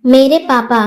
मेरे पापा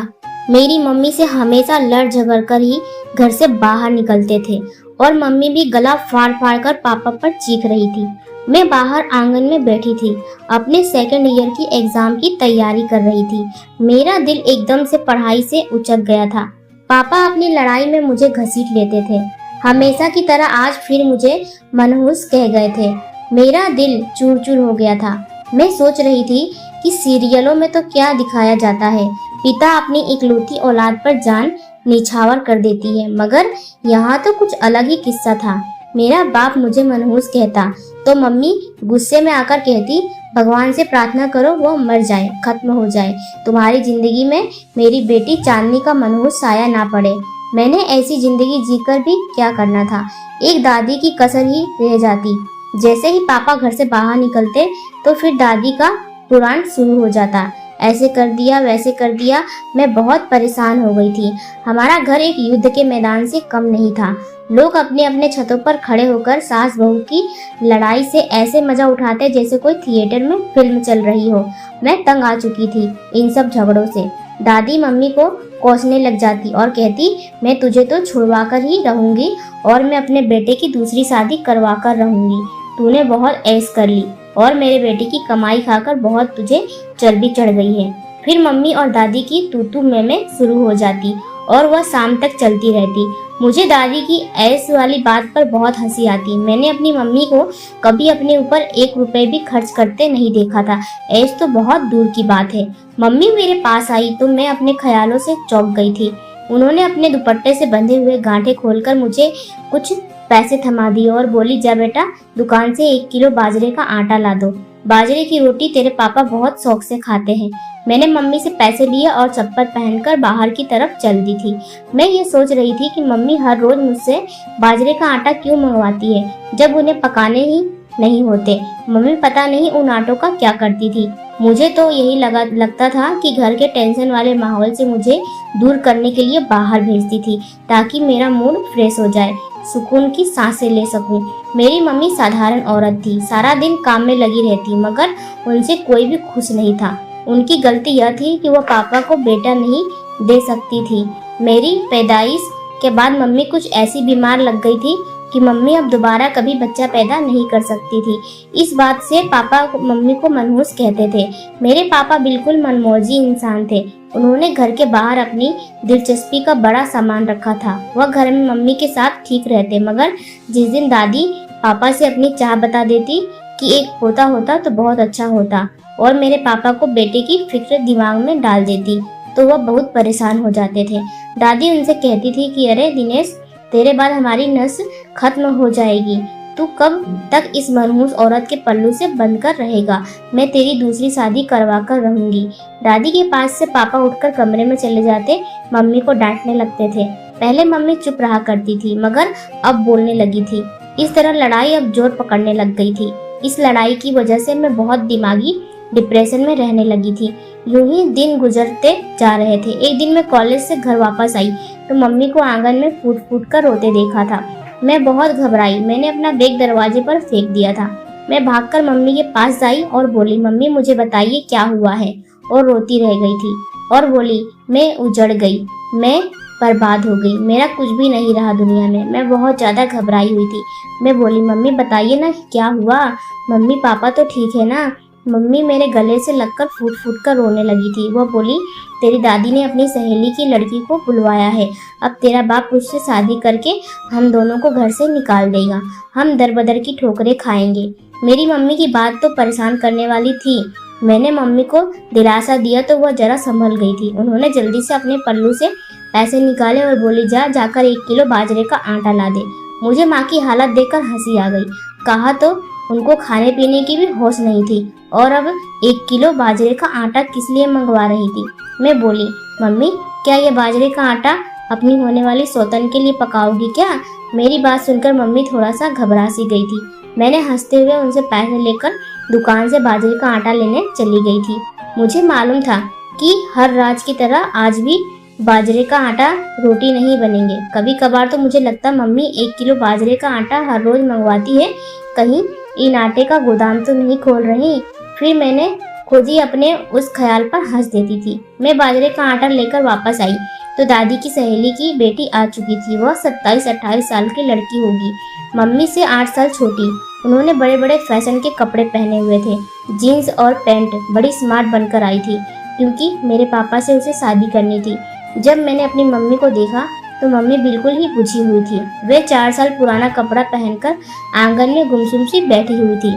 मेरी मम्मी से हमेशा लड़ झगड़ कर ही घर से बाहर निकलते थे और मम्मी भी गला फाड़ फाड़ कर पापा पर चीख रही थी। मैं बाहर आंगन में बैठी थी, अपने सेकंड ईयर की एग्जाम की तैयारी कर रही थी। मेरा दिल एकदम से पढ़ाई से उचक गया था। पापा अपनी लड़ाई में मुझे घसीट लेते थे। हमेशा की तरह आज फिर मुझे मनहूस कह गए थे। मेरा दिल चूर चूर हो गया था। मैं सोच रही थी कि सीरियलों में तो क्या दिखाया जाता है, पिता अपनी इकलौती औलाद पर जान निछावर कर देती है, मगर यहाँ तो कुछ अलग ही किस्सा था। मेरा बाप मुझे मनहूस कहता तो मम्मी गुस्से में आकर कहती, भगवान से प्रार्थना करो वो मर जाए, खत्म हो जाए, तुम्हारी जिंदगी में मेरी बेटी चांदनी का मनहूस साया ना पड़े। मैंने ऐसी जिंदगी जीकर भी क्या करना था, एक दादी की कसर ही रह जाती। जैसे ही पापा घर से बाहर निकलते तो फिर दादी का पुराण शुरू हो जाता, ऐसे कर दिया वैसे कर दिया। मैं बहुत परेशान हो गई थी। हमारा घर एक युद्ध के मैदान से कम नहीं था। लोग अपने अपने छतों पर खड़े होकर सास बहू की लड़ाई से ऐसे मजा उठाते जैसे कोई थिएटर में फिल्म चल रही हो। मैं तंग आ चुकी थी इन सब झगड़ों से। दादी मम्मी को कोसने लग जाती और कहती, मैं तुझे तो छुड़वा कर ही रहूंगी और मैं अपने बेटे की दूसरी शादी करवा कर रहूंगी। तूने बहुत ऐश कर ली और मेरे बेटे की कमाई खाकर बहुत तुझे चर्बी चढ़ गई है। फिर मम्मी और दादी की तू तू मैं शुरू हो जाती और वह शाम तक चलती रहती। मुझे दादी की ऐश वाली बात पर बहुत हंसी आती। मैंने अपनी मम्मी को कभी अपने ऊपर 1 रुपए भी खर्च करते नहीं देखा था। ऐश तो बहुत दूर की बात है। मम्मी मेरे पास आई तो मैं अपने ख्यालों से चौंक गई थी। उन्होंने अपने दुपट्टे से बंधे हुए गांठे खोलकर मुझे कुछ पैसे थमा दिए और बोली, जा बेटा दुकान से 1 किलो बाजरे का आटा ला दो। बाजरे की रोटी तेरे पापा बहुत शौक से खाते हैं। मैंने मम्मी से पैसे लिए और चप्पल पहनकर बाहर की तरफ चल दी थी। मैं ये सोच रही थी कि मम्मी हर रोज मुझसे बाजरे का आटा क्यों मंगवाती है जब उन्हें पकाने ही नहीं होते। मम्मी पता नहीं उन आटों का क्या करती थी। मुझे तो यही लगता था कि घर के टेंशन वाले माहौल से मुझे दूर करने के लिए बाहर भेजती थी ताकि मेरा मूड फ्रेश हो जाए, सुकून की सांसें ले सकूं। मेरी मम्मी साधारण औरत थी, सारा दिन काम में लगी रहती, मगर उनसे कोई भी खुश नहीं था। उनकी गलती यह थी कि वह पापा को बेटा नहीं दे सकती थी। मेरी पैदाइश के बाद मम्मी कुछ ऐसी बीमार लग गई थी कि मम्मी अब दोबारा कभी बच्चा पैदा नहीं कर सकती थी। इस बात से पापा मम्मी को मनहूस कहते थे। मेरे पापा बिल्कुल मनमौजी इंसान थे। उन्होंने घर के बाहर अपनी दिलचस्पी का बड़ा सामान रखा था। वह घर में मम्मी के साथ ठीक रहते, मगर जिस दिन दादी पापा से अपनी चाह बता देती कि एक पोता होता तो बहुत अच्छा होता और मेरे पापा को बेटे की फिक्र दिमाग में डाल देती तो वह बहुत परेशान हो जाते थे। दादी उनसे कहती थी कि अरे दिनेश, तेरे बाद हमारी नस्ल खत्म हो जाएगी, तू कब तक इस मनहूस औरत के पल्लू से बंध कर रहेगा, मैं तेरी दूसरी शादी करवा कर रहूंगी। दादी के पास से पापा उठकर कमरे में चले जाते, मम्मी को डांटने लगते थे। पहले मम्मी चुप रहा करती थी मगर अब बोलने लगी थी। इस तरह लड़ाई अब जोर पकड़ने लग गई थी। इस लड़ाई की वजह से मैं बहुत दिमागी डिप्रेशन में रहने लगी थी। यूं ही दिन गुजरते जा रहे थे। एक दिन मैं कॉलेज से घर वापस आई तो मम्मी को आंगन में फूट फूट कर रोते देखा था। मैं बहुत घबराई। मैंने अपना बैग दरवाजे पर फेंक दिया था। मैं भागकर मम्मी के पास आई और बोली, मम्मी मुझे बताइए क्या हुआ है। और रोती रह गई थी और बोली, मैं उजड़ गई, मैं बर्बाद हो गई, मेरा कुछ भी नहीं रहा दुनिया में। मैं बहुत ज्यादा घबराई हुई थी। मैं बोली, मम्मी बताइए ना क्या हुआ, मम्मी पापा तो ठीक है ना। मम्मी मेरे गले से लगकर फूट फूट कर रोने लगी थी। वह बोली, तेरी दादी ने अपनी सहेली की लड़की को बुलवाया है। अब तेरा बाप उससे शादी करके हम दोनों को घर से निकाल देगा। हम दर बदर की ठोकरें खाएंगे। मेरी मम्मी की बात तो परेशान करने वाली थी। मैंने मम्मी को दिलासा दिया तो वह जरा संभल गई थी। उन्होंने जल्दी से अपने पल्लू से पैसे निकाले और बोली, जाकर 1 किलो बाजरे का आटा ला दे। मुझे माँ की हालत देखकर हंसी आ गई। कहा तो उनको खाने पीने की भी होश नहीं थी और अब 1 किलो बाजरे का आटा किस लिए मंगवा रही थी। मैं बोली, मम्मी क्या ये बाजरे का आटा अपनी होने वाली सौतन के लिए पकाओगी क्या। मेरी बात सुनकर मम्मी थोड़ा सा घबरा सी गई थी। मैंने हंसते हुए उनसे पैसे लेकर दुकान से बाजरे का आटा लेने चली गई थी। मुझे मालूम था कि हर राज की तरह आज भी बाजरे का आटा रोटी नहीं बनेंगे। कभी कभार तो मुझे लगता मम्मी 1 किलो बाजरे का आटा हर रोज मंगवाती है, कहीं इन आटे का गोदाम तो नहीं खोल रही। फिर मैंने खुद ही अपने उस ख्याल पर हंस देती थी। मैं बाजरे का आटा लेकर वापस आई तो दादी की सहेली की बेटी आ चुकी थी। वह 27-28 साल की लड़की होगी, मम्मी से 8 साल छोटी। उन्होंने बड़े बड़े फैशन के कपड़े पहने हुए थे, जीन्स और पैंट। बड़ी स्मार्ट बनकर आई थी क्योंकि मेरे पापा से उसे शादी करनी थी। जब मैंने अपनी मम्मी को देखा तो मम्मी बिल्कुल ही बुझी हुई थी। वे 4 साल पुराना कपड़ा पहनकर आंगन में गुमसुम सी बैठी हुई थी।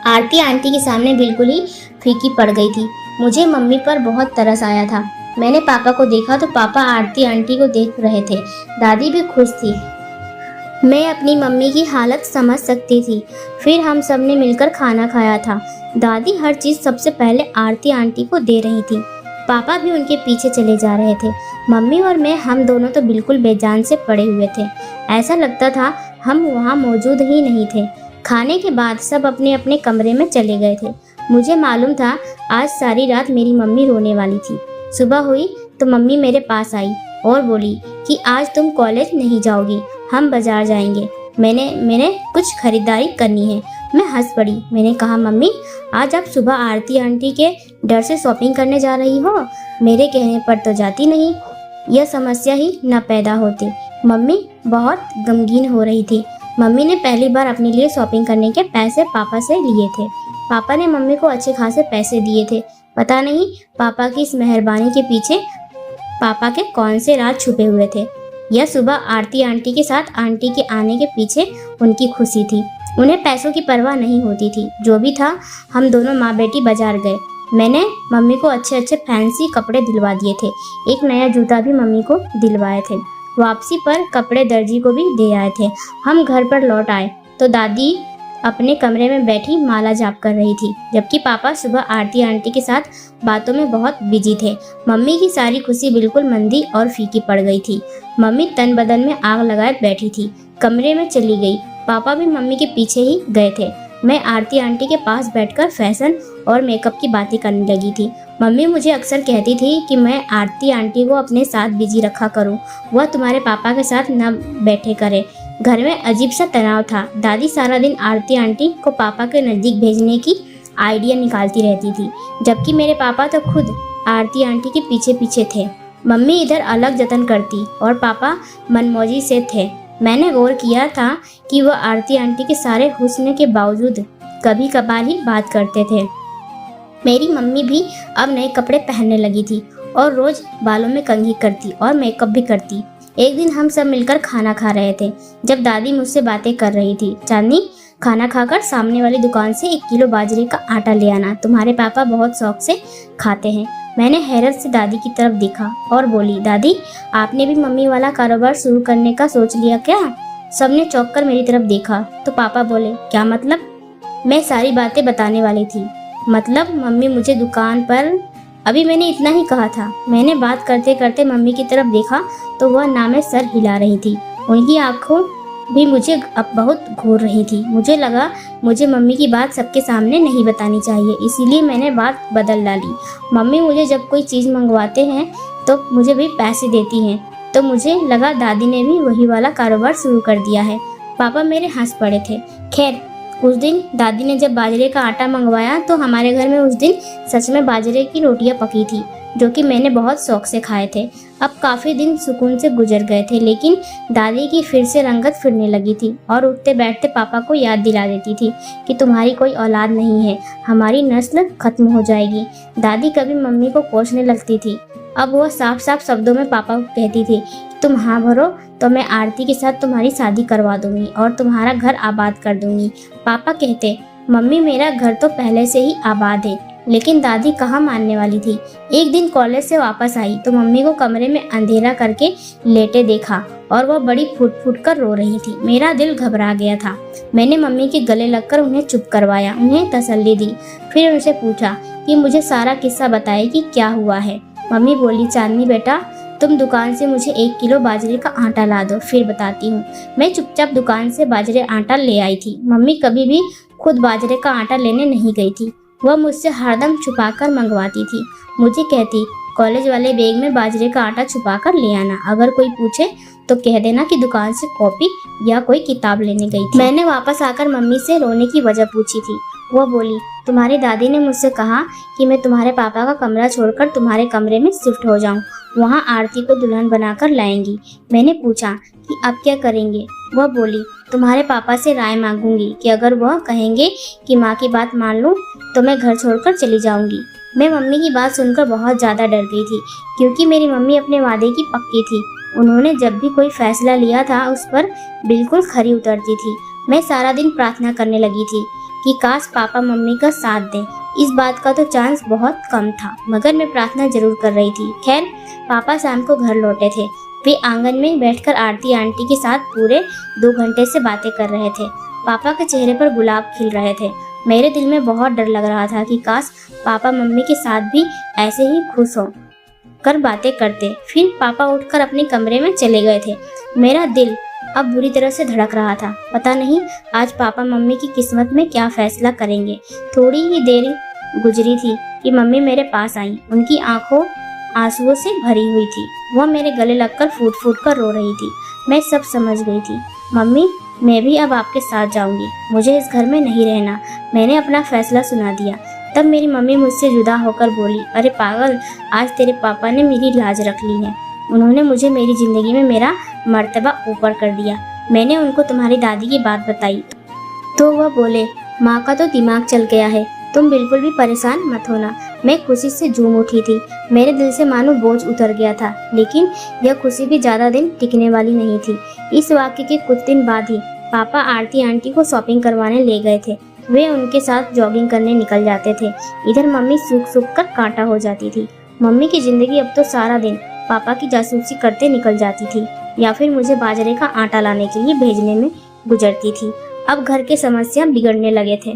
आरती आंटी के सामने बिल्कुल ही फीकी पड़ गई थी। मुझे मम्मी पर बहुत तरस आया था। मैंने पापा को देखा तो पापा आरती आंटी को देख रहे थे। दादी भी खुश थी। मैं अपनी मम्मी की हालत समझ सकती थी। फिर हम सब ने मिलकर खाना खाया था। दादी हर चीज सबसे पहले आरती आंटी को दे रही थी। पापा भी उनके पीछे चले जा रहे थे। मम्मी और मैं, हम दोनों तो बिल्कुल बेजान से पड़े हुए थे। ऐसा लगता था हम वहाँ मौजूद ही नहीं थे। खाने के बाद सब अपने अपने कमरे में चले गए थे। मुझे मालूम था आज सारी रात मेरी मम्मी रोने वाली थी। सुबह हुई तो मम्मी मेरे पास आई और बोली कि आज तुम कॉलेज नहीं जाओगी, हम बाजार जाएंगे। मैंने कुछ खरीदारी करनी है। मैं हंस पड़ी। मैंने कहा, मम्मी आज आप सुबह आरती आंटी के डर से शॉपिंग करने जा रही हो? मेरे कहने पर तो जाती नहीं। यह समस्या ही न पैदा होती। मम्मी बहुत गमगीन हो रही थी। मम्मी ने पहली बार अपने लिए शॉपिंग करने के पैसे पापा से लिए थे। पापा ने मम्मी को अच्छे खासे पैसे दिए थे। पता नहीं पापा की इस मेहरबानी के पीछे पापा के कौन से राज छुपे हुए थे। यह सुबह आरती आंटी के साथ आंटी के आने के पीछे उनकी खुशी थी। उन्हें पैसों की परवाह नहीं होती थी। जो भी था, हम दोनों माँ बेटी बाजार गए। मैंने मम्मी को अच्छे अच्छे फैंसी कपड़े दिलवा दिए थे। एक नया जूता भी मम्मी को दिलवाए थे। वापसी पर कपड़े दर्जी को भी दे आए थे। हम घर पर लौट आए तो दादी अपने कमरे में बैठी माला जाप कर रही थी, जबकि पापा सुबह आरती आंटी के साथ बातों में बहुत बिजी थे। मम्मी की सारी खुशी बिल्कुल मंदी और फीकी पड़ गई थी। मम्मी तन बदन में आग लगाए बैठी थी। कमरे में चली गई। पापा भी मम्मी के पीछे ही गए थे। मैं आरती आंटी के पास बैठकर फैशन और मेकअप की बातें करने लगी थी। मम्मी मुझे अक्सर कहती थी कि मैं आरती आंटी को अपने साथ बिजी रखा करूं, वह तुम्हारे पापा के साथ न बैठे करे। घर में अजीब सा तनाव था। दादी सारा दिन आरती आंटी को पापा के नज़दीक भेजने की आइडिया निकालती रहती थी, जबकि मेरे पापा तो खुद आरती आंटी के पीछे पीछे थे। मम्मी इधर अलग जतन करती और पापा मनमौजी से थे। मैंने गौर किया था कि वह आरती आंटी के सारे हुस्न के बावजूद कभी कभार ही बात करते थे। मेरी मम्मी भी अब नए कपड़े पहनने लगी थी और रोज बालों में कंघी करती और मेकअप भी करती। एक दिन हम सब मिलकर खाना खा रहे थे जब दादी मुझसे बातें कर रही थी। चांदनी, खाना खाकर सामने वाली दुकान से 1 किलो बाजरे का आटा ले आना, तुम्हारे पापा बहुत शौक से खाते हैं। मैंने हैरत से दादी की तरफ देखा और बोली, दादी आपने भी मम्मी वाला कारोबार शुरू करने का सोच लिया क्या? सबने चौंक कर मेरी तरफ देखा तो पापा बोले, क्या मतलब? मैं सारी बातें बताने वाली थी। मतलब मम्मी मुझे दुकान पर, अभी मैंने इतना ही कहा था। मैंने बात करते करते मम्मी की तरफ देखा तो वह नामे सर हिला रही थी। उनकी आंखों भी मुझे अब बहुत घूर रही थी। मुझे लगा मुझे मम्मी की बात सबके सामने नहीं बतानी चाहिए, इसीलिए मैंने बात बदल डाली। मम्मी मुझे जब कोई चीज़ मंगवाते हैं तो मुझे भी पैसे देती हैं, तो मुझे लगा दादी ने भी वही वाला कारोबार शुरू कर दिया है। पापा मेरे हंस पड़े थे। खैर, उस दिन दादी ने जब बाजरे का आटा मंगवाया तो हमारे घर में उस दिन सच में बाजरे की रोटियां पकी थी, जो कि मैंने बहुत शौक से खाए थे। अब काफ़ी दिन सुकून से गुजर गए थे, लेकिन दादी की फिर से रंगत फिरने लगी थी और उठते बैठते पापा को याद दिला देती थी कि तुम्हारी कोई औलाद नहीं है, हमारी नस्ल खत्म हो जाएगी। दादी कभी मम्मी को कोसने लगती थी। अब वह साफ साफ शब्दों में पापा को कहती थी, तुम हाँ भरो तो मैं आरती के साथ तुम्हारी शादी करवा दूंगी और तुम्हारा घर आबाद कर दूंगी। पापा कहते, मम्मी मेरा घर तो पहले से ही आबाद है, लेकिन दादी कहाँ मानने वाली थी। एक दिन कॉलेज से वापस आई तो मम्मी को कमरे में अंधेरा करके लेटे देखा और वह बड़ी फुट फुट कर रो रही थी। मेरा दिल घबरा गया था। मैंने मम्मी के गले लगकर उन्हें चुप करवाया, उन्हें तसल्ली दी। फिर उनसे पूछा कि मुझे सारा किस्सा बताए कि क्या हुआ है। मम्मी बोली, चांदनी बेटा तुम दुकान से मुझे 1 किलो बाजरे का आटा ला दो, फिर बताती हूँ। मैं चुपचाप दुकान से बाजरे आटा ले आई थी। मम्मी कभी भी खुद बाजरे का आटा लेने नहीं गई थी, वह मुझसे हरदम छुपाकर मंगवाती थी। मुझे कहती, कॉलेज वाले बैग में बाजरे का आटा छुपाकर ले आना, अगर कोई पूछे तो कह देना कि दुकान से कॉपी या कोई किताब लेने गई थी। मैंने वापस आकर मम्मी से रोने की वजह पूछी थी। वो बोली, तुम्हारी दादी ने मुझसे कहा कि मैं तुम्हारे पापा का कमरा छोड़कर तुम्हारे कमरे में शिफ्ट हो जाऊं। वहाँ आरती को दुल्हन बनाकर लाएंगी। मैंने पूछा कि अब क्या करेंगे? वह बोली, तुम्हारे पापा से राय मांगूंगी कि अगर वह कहेंगे कि माँ की बात मान लो तो मैं घर छोड़कर चली जाऊंगी। मैं मम्मी की बात सुनकर बहुत ज़्यादा डर गई थी, क्योंकि मेरी मम्मी अपने वादे की पक्की थी। उन्होंने जब भी कोई फैसला लिया था उस पर बिल्कुल खरी उतरती थी। मैं सारा दिन प्रार्थना करने लगी थी कि काश पापा मम्मी का साथ दें। इस बात का तो चांस बहुत कम था, मगर मैं प्रार्थना जरूर कर रही थी। खैर, पापा शाम को घर लौटे थे। वे आंगन में बैठकर आरती आंटी के साथ पूरे 2 घंटे से बातें कर रहे थे। पापा के चेहरे पर गुलाब खिल रहे थे। मेरे दिल में बहुत डर लग रहा था कि काश पापा मम्मी के साथ भी ऐसे ही खुश हो कर बातें करते। फिर पापा उठकर अपने कमरे में चले गए थे। मेरा दिल अब बुरी तरह से धड़क रहा था। पता नहीं आज पापा मम्मी की किस्मत में क्या फैसला करेंगे। थोड़ी ही देर गुजरी थी कि मम्मी मेरे पास आई। उनकी आंखों आंसुओं से भरी हुई थी। वह मेरे गले लगकर फूट फूट कर रो रही थी। मैं सब समझ गई थी। मम्मी, मैं भी अब आपके साथ जाऊंगी। मुझे इस घर में नहीं रहना। मैंने अपना फैसला सुना दिया। तब मेरी मम्मी मुझसे जुदा होकर बोली, अरे पागल, आज तेरे पापा ने मेरी लाज रख ली है। उन्होंने मुझे मेरी जिंदगी में मेरा मर्तबा ऊपर कर दिया। मैंने उनको तुम्हारी दादी की बात बताई तो वह बोले, माँ का तो दिमाग चल गया है, तुम बिल्कुल भी परेशान मत होना। मैं खुशी से झूम उठी थी। मेरे दिल से मानो बोझ उतर गया था। लेकिन यह खुशी भी ज्यादा दिन टिकने वाली नहीं थी। इस वाक्य के कुछ दिन बाद ही पापा आरती आंटी को शॉपिंग करवाने ले गए थे। वे उनके साथ जॉगिंग करने निकल जाते थे। इधर मम्मी सूख सूख कर कांटा हो जाती थी। मम्मी की जिंदगी अब तो सारा दिन पापा की जासूसी करते निकल जाती थी, या फिर मुझे बाजरे का आटा लाने के लिए भेजने में गुजरती थी। अब घर के समस्या बिगड़ने लगे थे।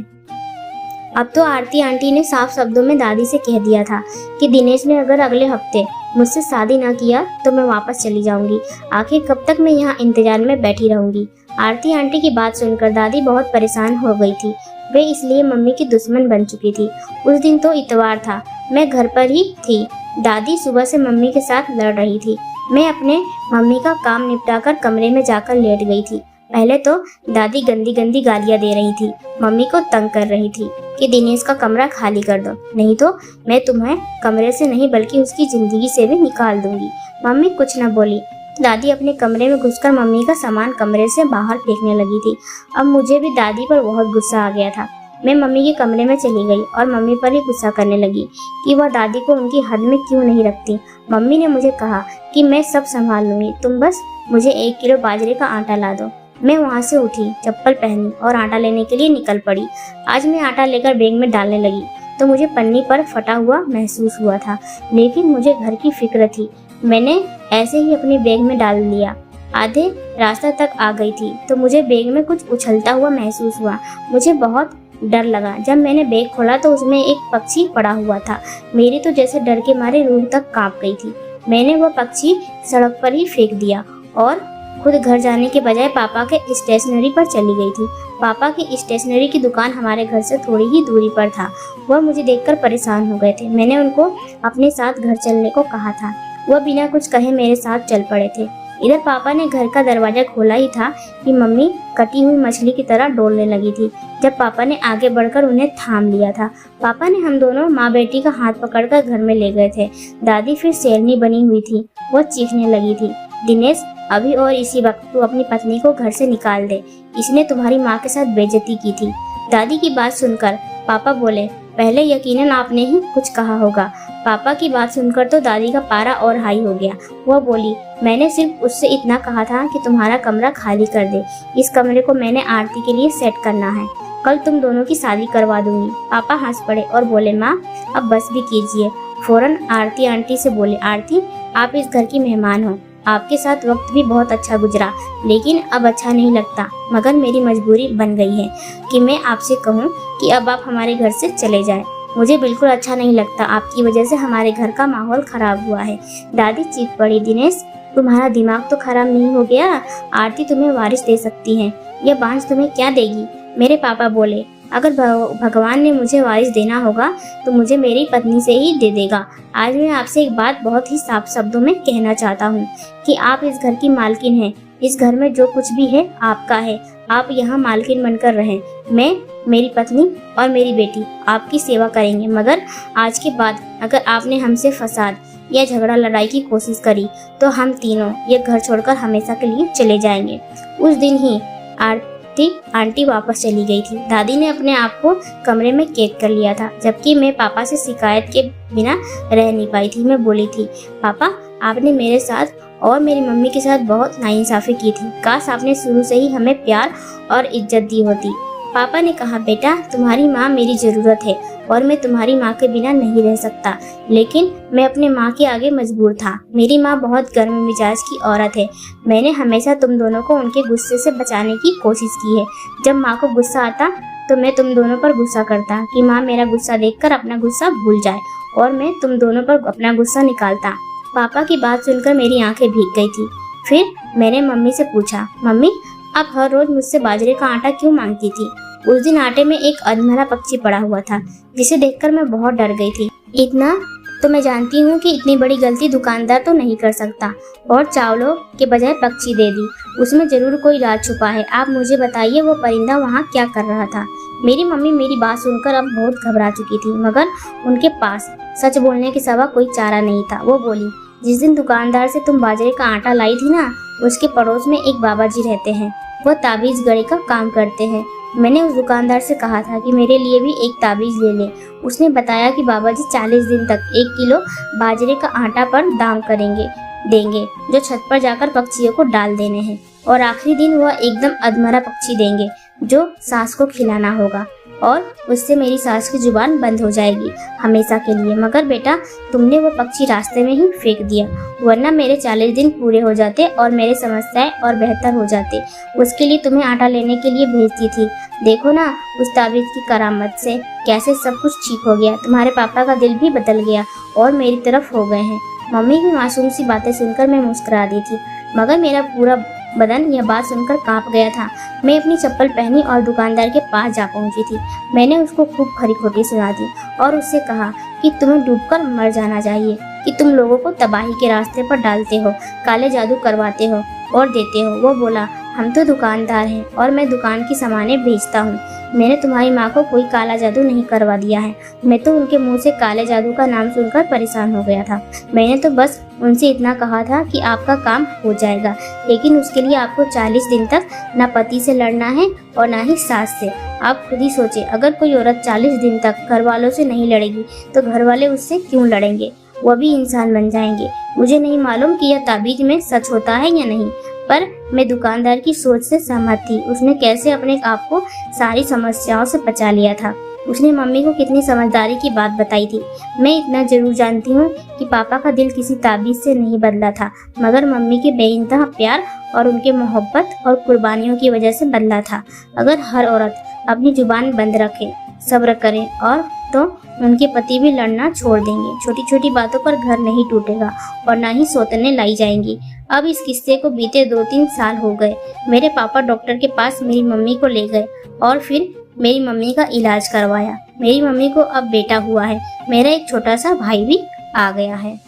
अब तो आरती आंटी ने साफ शब्दों में दादी से कह दिया था कि दिनेश ने अगर अगले हफ्ते मुझसे शादी ना किया तो मैं वापस चली जाऊंगी। आखिर कब तक मैं यहाँ इंतजार में बैठी रहूंगी। आरती आंटी की बात सुनकर दादी बहुत परेशान हो गई थी। वे इसलिए मम्मी की दुश्मन बन चुकी थी। उस दिन तो इतवार था, मैं घर पर ही थी। दादी सुबह से मम्मी के साथ लड़ रही थी। मैं अपने मम्मी का काम निपटाकर कमरे में जाकर लेट गई थी। पहले तो दादी गंदी गंदी गालियां दे रही थी, मम्मी को तंग कर रही थी कि दिनेश का कमरा खाली कर दो, नहीं तो मैं तुम्हें कमरे से नहीं बल्कि उसकी जिंदगी से भी निकाल दूंगी। मम्मी कुछ न बोली। दादी अपने कमरे में घुसकर मम्मी का सामान कमरे से बाहर फेंकने लगी थी। अब मुझे भी दादी पर बहुत गुस्सा आ गया था। मैं मम्मी के कमरे में चली गई और मम्मी पर ही गुस्सा करने लगी कि वह दादी को उनकी हद में क्यों नहीं रखती। मम्मी ने मुझे कहा कि मैं सब संभाल लूंगी, तुम बस मुझे 1 किलो बाजरे का आटा ला दो। मैं वहाँ से उठी, चप्पल पहनी और आटा लेने के लिए निकल पड़ी। आज मैं आटा लेकर बैग में डालने लगी तो मुझे पन्नी पर फटा हुआ महसूस हुआ था, लेकिन मुझे घर की फिक्र थी। मैंने ऐसे ही अपने बैग में डाल लिया। आधे रास्ता तक आ गई थी तो मुझे बैग में कुछ उछलता हुआ महसूस हुआ। मुझे बहुत डर लगा। जब मैंने बैग खोला तो उसमें एक पक्षी पड़ा हुआ था। मेरी तो जैसे डर के मारे रूह तक कांप गई थी। मैंने वह पक्षी सड़क पर ही फेंक दिया और खुद घर जाने के बजाय पापा के स्टेशनरी पर चली गई थी। पापा की स्टेशनरी की दुकान हमारे घर से थोड़ी ही दूरी पर था। वह मुझे देखकर परेशान हो गए थे। मैंने उनको अपने साथ घर चलने को कहा था। वह बिना कुछ कहे मेरे साथ चल पड़े थे। इधर पापा ने घर का दरवाजा खोला ही था कि मम्मी कटी हुई मछली की तरह डोलने लगी थी। जब पापा ने आगे बढ़कर उन्हें थाम लिया था। पापा ने हम दोनों माँ बेटी का हाथ पकड़कर घर में ले गए थे। दादी फिर शेरनी बनी हुई थी। वह चीखने लगी थी, दिनेश, अभी और इसी वक्त तू अपनी पत्नी को घर से निकाल दे। इसने तुम्हारी माँ के साथ बेइज्जती की थी। दादी की बात सुनकर पापा बोले, पहले यकीनन आपने ही कुछ कहा होगा। पापा की बात सुनकर तो दादी का पारा और हाई हो गया। वह बोली, मैंने सिर्फ उससे इतना कहा था कि तुम्हारा कमरा खाली कर दे। इस कमरे को मैंने आरती के लिए सेट करना है। कल तुम दोनों की शादी करवा दूंगी। पापा हंस पड़े और बोले, माँ अब बस भी कीजिए। फौरन आरती आंटी से बोले, आरती, आप इस घर की मेहमान हो। आपके साथ वक्त भी बहुत अच्छा गुजरा, लेकिन अब अच्छा नहीं लगता। मगर मेरी मजबूरी बन गई है कि मैं आपसे कहूँ कि अब आप हमारे घर से चले जाएं। मुझे बिल्कुल अच्छा नहीं लगता। आपकी वजह से हमारे घर का माहौल खराब हुआ है। दादी चीख पड़ी, दिनेश, तुम्हारा दिमाग तो खराब नहीं हो गया? आरती तुम्हें वारिस दे सकती है। यह बांझ तुम्हें क्या देगी? मेरे पापा बोले, अगर भगवान ने मुझे वारिस देना होगा तो मुझे मेरी पत्नी से ही दे देगा। आज मैं आपसे एक बात बहुत ही साफ शब्दों में कहना चाहता हूँ कि आप इस घर की मालकिन हैं। इस घर में जो कुछ भी है आपका है, आप यहाँ मालकिन बनकर रहें। मैं, मेरी पत्नी और मेरी बेटी आपकी सेवा करेंगे, मगर आज के बाद अगर आपने हमसे फसाद या झगड़ा लड़ाई की कोशिश करी तो हम तीनों ये घर छोड़कर हमेशा के लिए चले जाएंगे। उस दिन ही आंटी वापस चली गई थी। दादी ने अपने आप को कमरे में कैद कर लिया था, जबकि मैं पापा से शिकायत के बिना रह नहीं पाई थी। मैं बोली थी, पापा आपने मेरे साथ और मेरी मम्मी के साथ बहुत नाइंसाफी की थी। काश आपने शुरू से ही हमें प्यार और इज्जत दी होती। पापा ने कहा, बेटा तुम्हारी माँ मेरी ज़रूरत है और मैं तुम्हारी माँ के बिना नहीं रह सकता, लेकिन मैं अपने माँ के आगे मजबूर था। मेरी माँ बहुत गर्म मिजाज की औरत है। मैंने हमेशा तुम दोनों को उनके गुस्से से बचाने की कोशिश की है। जब माँ को गुस्सा आता तो मैं तुम दोनों पर गुस्सा करता कि माँ मेरा गुस्सा देखकर अपना गुस्सा भूल जाए और मैं तुम दोनों पर अपना गुस्सा निकालता। पापा की बात सुनकर मेरी आंखें भीग गई थी। फिर मैंने मम्मी से पूछा, मम्मी आप हर रोज मुझसे बाजरे का आटा क्यों मांगती थी? उस दिन आटे में एक अधमरा पक्षी पड़ा हुआ था, जिसे देखकर मैं बहुत डर गई थी। इतना तो मैं जानती हूँ कि इतनी बड़ी गलती दुकानदार तो नहीं कर सकता, और चावलों के बजाय पक्षी दे दी। उसमें जरूर कोई राज छुपा है। आप मुझे बताइए वो परिंदा वहाँ क्या कर रहा था? मेरी मम्मी मेरी बात सुनकर अब बहुत घबरा चुकी थी, मगर उनके पास सच बोलने के सिवा कोई चारा नहीं था। वो बोली, जिस दिन दुकानदार से तुम बाजरे का आटा लाई थी ना, उसके पड़ोस में एक बाबा जी रहते हैं। वो ताबीज गढ़े का काम करते हैं। मैंने उस दुकानदार से कहा था कि मेरे लिए भी एक ताबीज ले ले। उसने बताया कि बाबा जी 40 दिन तक 1 किलो बाजरे का आटा पर दाम देंगे, जो छत पर जाकर पक्षियों को डाल देने हैं, और आखिरी दिन वह एकदम अधमरा पक्षी देंगे जो सास को खिलाना होगा, और उससे मेरी सास की जुबान बंद हो जाएगी हमेशा के लिए। मगर बेटा तुमने वो पक्षी रास्ते में ही फेंक दिया, वरना मेरे 40 दिन पूरे हो जाते और मेरे समस्याएं और बेहतर हो जाते। उसके लिए तुम्हें आटा लेने के लिए भेजती थी। देखो ना उस ताबीज की करामत से कैसे सब कुछ ठीक हो गया। तुम्हारे पापा का दिल भी बदल गया और मेरी तरफ हो गए हैं। मम्मी की मासूम सी बातें सुनकर मैं मुस्कुरा दी थी, मगर मेरा पूरा बदन यह बात सुनकर कांप गया था। मैं अपनी चप्पल पहनी और दुकानदार के पास जा पहुंची थी। मैंने उसको खूब खरी खोटी सुना दी और उससे कहा कि तुम्हें डूबकर मर जाना चाहिए, कि तुम लोगों को तबाही के रास्ते पर डालते हो, काले जादू करवाते हो और देते हो। वो बोला, हम तो दुकानदार हैं और मैं दुकान की सामानें बेचता हूँ। मैंने तुम्हारी माँ को कोई काला जादू नहीं करवा दिया है। मैं तो उनके मुंह से काले जादू का नाम सुनकर परेशान हो गया था। मैंने तो बस उनसे इतना कहा था कि आपका काम हो जाएगा, लेकिन उसके लिए आपको 40 दिन तक ना पति से लड़ना है और ना ही सास से। आप खुद ही सोचे, अगर कोई औरत 40 दिन तक घर वालों से नहीं लड़ेगी तो घर वाले उससे क्यों लड़ेंगे? वह भी इंसान बन जाएंगे। मुझे नहीं मालूम कि यह ताबीज में सच होता है या नहीं, पर मैं दुकानदार की सोच से सहमत थी। उसने कैसे अपने आप को सारी समस्याओं से बचा लिया था। उसने मम्मी को कितनी समझदारी की बात बताई थी। मैं इतना जरूर जानती हूँ कि पापा का दिल किसी ताबीज से नहीं बदला था, मगर मम्मी के बेइंतहा प्यार और उनके मोहब्बत और कुर्बानियों की वजह से बदला था। अगर हर औरत अपनी जुबान बंद रखे, सब्र करे, और तो उनके पति भी लड़ना छोड़ देंगे। छोटी छोटी बातों पर घर नहीं टूटेगा और ना ही सौतने लाई जाएंगी। अब इस किस्से को बीते 2-3 साल हो गए। मेरे पापा डॉक्टर के पास मेरी मम्मी को ले गए और फिर मेरी मम्मी का इलाज करवाया। मेरी मम्मी को अब बेटा हुआ है। मेरा एक छोटा सा भाई भी आ गया है।